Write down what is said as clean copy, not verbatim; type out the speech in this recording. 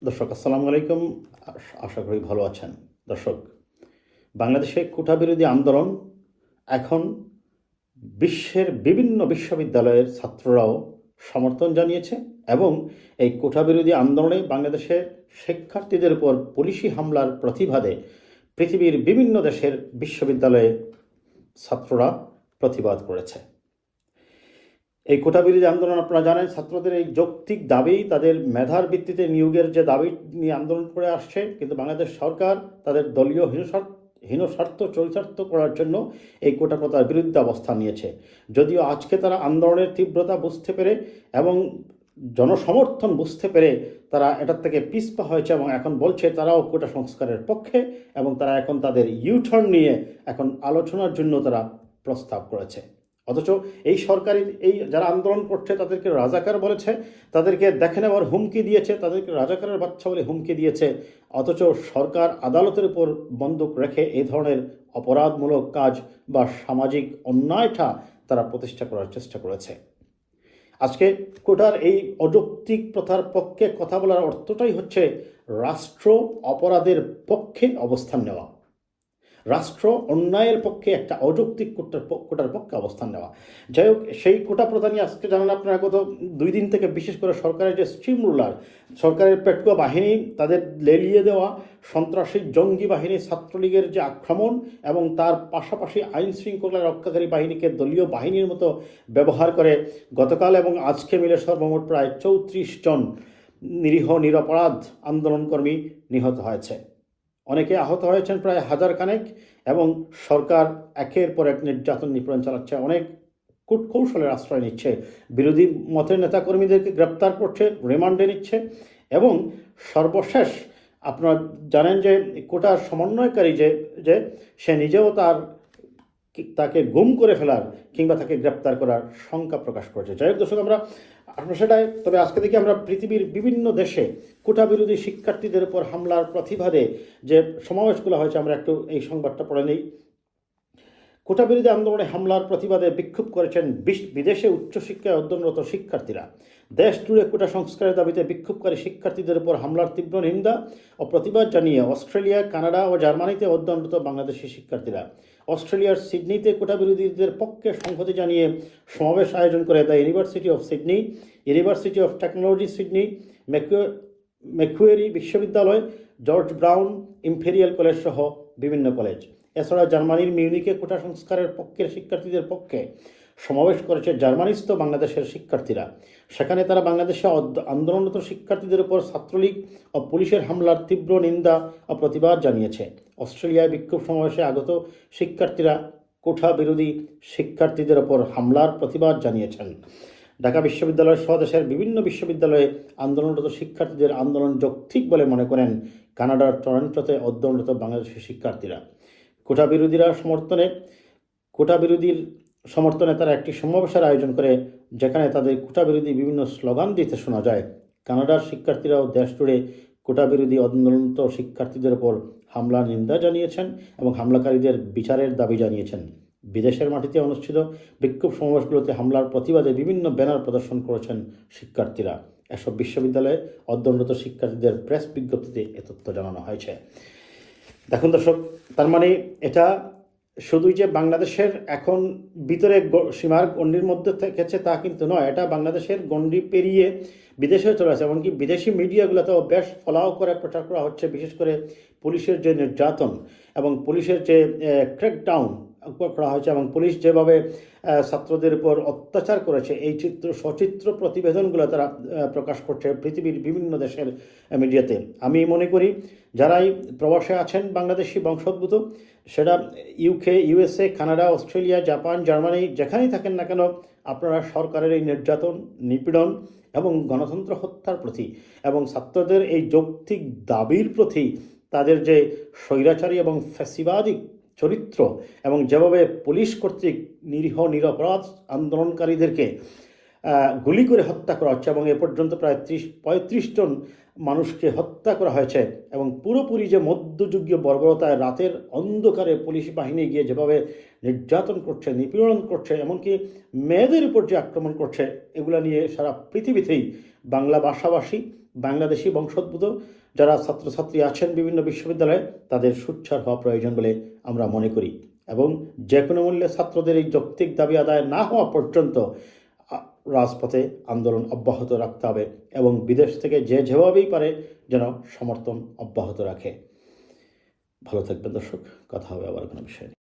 দর্শক আসসালামু আলাইকুম। আশা করি ভালো আছেন। দর্শক, বাংলাদেশে কোটা বিরোধী আন্দোলন এখন বিশ্বের বিভিন্ন বিশ্ববিদ্যালয়ের ছাত্ররাও সমর্থন জানিয়েছে এবং এই কোটা বিরোধী আন্দোলনে বাংলাদেশের শিক্ষার্থীদের উপর পুলিশি হামলার প্রতিবাদে পৃথিবীর বিভিন্ন দেশের বিশ্ববিদ্যালয়ে ছাত্ররা প্রতিবাদ করেছে। এই কোটা বিরোধী আন্দোলন আপনারা জানেন, ছাত্রদের এই যৌক্তিক দাবি, তাদের মেধার ভিত্তিতে নিয়োগের যে দাবি নিয়ে আন্দোলন করে আসছে, কিন্তু বাংলাদেশ সরকার তাদের দলীয় হীনস্বার্থ চরিতার্থ করার জন্য এই কোটা প্রথার বিরুদ্ধে অবস্থান নিয়েছে। যদিও আজকে তারা আন্দোলনের তীব্রতা বুঝতে পেরে এবং জনসমর্থন বুঝতে পেরে তারা এটার থেকে পিছপা হয়েছে এবং এখন বলছে তারাও কোটা সংস্কারের পক্ষে, এবং তারা এখন তাদের ইউটার্ন নিয়ে এখন আলোচনার জন্য তারা প্রস্তাব করেছে। অথচ এই সরকারি যারা আন্দোলন করছে তাদেরকে রাজাকার বলেছে, তাদেরকে দেখে নেওয়ার হুমকি দিয়েছে, তাদেরকে রাজাকারের বাচ্চা বলে হুমকি দিয়েছে। অথচ সরকার আদালতের উপর বন্দুক রেখে এই ধরনের অপরাধমূলক কাজ বা সামাজিক অন্যায়টা তারা প্রতিষ্ঠা করার চেষ্টা করেছে। আজকে কোটার এই অযৌক্তিক প্রথার পক্ষে কথা বলার অর্থটাই হচ্ছে রাষ্ট্র অপরাধের পক্ষে অবস্থান নেওয়া, রাষ্ট্র অন্যায়ের পক্ষে একটা অযৌক্তিক কোটার পক্ষে অবস্থান নেওয়া। যাই হোক, সেই কোটা প্রথা নিয়ে আজকে জানেন আপনারা গত 2 দিন থেকে বিশেষ করে সরকারের যে স্ট্রিম রুলার, সরকারের পেটুয়া বাহিনী, তাদের লেলিয়ে দেওয়া সন্ত্রাসী জঙ্গি বাহিনী, ছাত্রলীগের যে আক্রমণ এবং তার পাশাপাশি আইন শৃঙ্খলা রক্ষাকারী বাহিনীকে দলীয় বাহিনীর মতো ব্যবহার করে গতকাল এবং আজকে মিলে সর্বমোট প্রায় 34 জন নিরীহ নিরপরাধ আন্দোলনকর্মী নিহত হয়েছে। অনেকে আহত হয়েছেন প্রায় 1000 খানেক, এবং সরকার একের পর এক নির্যাতন নিপীড়ন চালাচ্ছে, অনেক কূটকৌশলের আশ্রয় নিচ্ছে, বিরোধী মতের নেতাকর্মীদেরকে গ্রেপ্তার করছে, রিমান্ডে নিচ্ছে, এবং সর্বশেষ আপনারা জানেন যে কোটার সমন্বয়কারী যে সে নিজেও তাকে গুম করে ফেলার কিংবা তাকে গ্রেপ্তার করার শঙ্কা প্রকাশ করেছে। যাই হোক দর্শক, আমরা সেটাই, তবে আজকে দেখি আমরা পৃথিবীর বিভিন্ন দেশে কোটা বিরোধী শিক্ষার্থীদের উপর হামলার প্রতিবাদে যে সমাবেশগুলো হয়েছে, আমরা একটু এই সংবাদটা পড়ে নিই। কোটা বিরোধী আন্দোলনে হামলার প্রতিবাদে বিক্ষোভ করেছেন বিদেশে উচ্চশিক্ষায় অধ্যয়নরত শিক্ষার্থীরা। দেশ জুড়ে কোটা সংস্কারের দাবিতে বিক্ষোভকারী শিক্ষার্থীদের উপর হামলার তীব্র নিন্দা ও প্রতিবাদ জানিয়ে অস্ট্রেলিয়া, কানাডা ও জার্মানিতে অধ্যয়নরত বাংলাদেশি শিক্ষার্থীরা অস্ট্রেলিয়ার সিডনিতে কোটা বিরোধীদের পক্ষে সংহতি জানিয়ে সমাবেশ আয়োজন করে the university of Sydney, university of technology Sydney, Macquarie বিশ্ববিদ্যালয়, জর্জ ব্রাউন ইম্পেরিয়াল কলেজ সহ বিভিন্ন কলেজ। এছাড়া জার্মানির মিউনিকে কোটা সংস্কারের পক্ষের শিক্ষার্থীদের পক্ষে সমাবেশ করেছে জার্মানিস্থ বাংলাদেশের শিক্ষার্থীরা। সেখানে তারা বাংলাদেশে আন্দোলনরত শিক্ষার্থীদের উপর ছাত্রলীগ ও পুলিশের হামলার তীব্র নিন্দা ও প্রতিবাদ জানিয়েছে। অস্ট্রেলিয়ায় বিক্ষোভ সমাবেশে আগত শিক্ষার্থীরা কোটা বিরোধী শিক্ষার্থীদের উপর হামলার প্রতিবাদ জানিয়েছেন। ঢাকা বিশ্ববিদ্যালয় সহ দেশের বিভিন্ন বিশ্ববিদ্যালয়ে আন্দোলনরত শিক্ষার্থীদের আন্দোলন যৌক্তিক বলে মনে করেন কানাডার টরন্টোতে অধ্যয়নরত বাংলাদেশের শিক্ষার্থীরা। কোটা বিরোধীর সমর্থনে তারা একটি সমাবেশের আয়োজন করে, যেখানে তাদের কোটা বিরোধী বিভিন্ন স্লোগান দিতে শোনা যায়। কানাডার শিক্ষার্থীরাও দেশ জুড়ে কোটা বিরোধী আন্দোলনরত শিক্ষার্থীদের উপর হামলার নিন্দা জানিয়েছেন এবং হামলাকারীদের বিচারের দাবি জানিয়েছেন। বিদেশের মাটিতে অনুষ্ঠিত বিক্ষোভ সমাবেশগুলোতে হামলার প্রতিবাদে বিভিন্ন ব্যানার প্রদর্শন করেছেন শিক্ষার্থীরা। এসব বিশ্ববিদ্যালয়ে অধ্যয়নরত শিক্ষার্থীদের প্রেস বিজ্ঞপ্তিতে এ তথ্য জানানো হয়েছে। দেখুন দর্শক, তার মানে এটা শুধুই যে বাংলাদেশের এখন ভিতরে সীমার গণ্ডির মধ্যে থেকেছে তা কিন্তু নয়, এটা বাংলাদেশের গণ্ডি পেরিয়ে বিদেশেও চলে আসে। এমনকি বিদেশি মিডিয়াগুলোতেও বেশ ফলাও করে প্রচার করা হচ্ছে, বিশেষ করে পুলিশের যে নির্যাতন এবং পুলিশের যে ক্র্যাকডাউন করা হয়েছে এবং পুলিশ যেভাবে ছাত্রদের উপর অত্যাচার করেছে, এই সচিত্র প্রতিবেদনগুলো তারা প্রকাশ করছে পৃথিবীর বিভিন্ন দেশের মিডিয়াতে। আমি মনে করি যারাই প্রবাসে আছেন বাংলাদেশি বংশোদ্ভূত, সেটা UK, USA, Canada, Australia, Japan, Germany, যেখানেই থাকেন না কেন, আপনারা সরকারের এই নির্যাতন, নিপীড়ন এবং গণতন্ত্র হত্যার প্রতি এবং ছাত্রদের এই যৌক্তিক দাবির প্রতি তাদের যে স্বৈরাচারী এবং ফ্যাসিবাদী চরিত্র এবং যেভাবে পুলিশ কর্তৃক নিরীহ নিরপরাধ আন্দোলনকারীদেরকে গুলি করে হত্যা করা হচ্ছে এবং এ পর্যন্ত প্রায় 35 জন মানুষকে হত্যা করা হয়েছে এবং পুরোপুরি যে মধ্যযুগীয় বর্বরতায় রাতের অন্ধকারে পুলিশ বাহিনী গিয়ে যেভাবে নির্যাতন করছে, নিপীড়ন করছে, এমনকি মেয়েদের উপর যে আক্রমণ করছে, এগুলো নিয়ে সারা পৃথিবীতেই বাংলা ভাষাভাষী বাংলাদেশি বংশোদ্ভূত যারা ছাত্রছাত্রী আছেন বিভিন্ন বিশ্ববিদ্যালয়ে তাদের সোচ্চার হওয়া প্রয়োজন বলে আমরা মনে করি। এবং যে কোনো মূল্যে ছাত্রদের এই যৌক্তিক দাবি আদায় না হওয়া পর্যন্ত রাজপথে আন্দোলন অব্যাহত রাখতে হবে এবং বিদেশ থেকে যে যেভাবেই পারে যেন সমর্থন অব্যাহত রাখে। ভালো থাকবেন দর্শক, কথা হবে আবার কোনো বিষয়ে।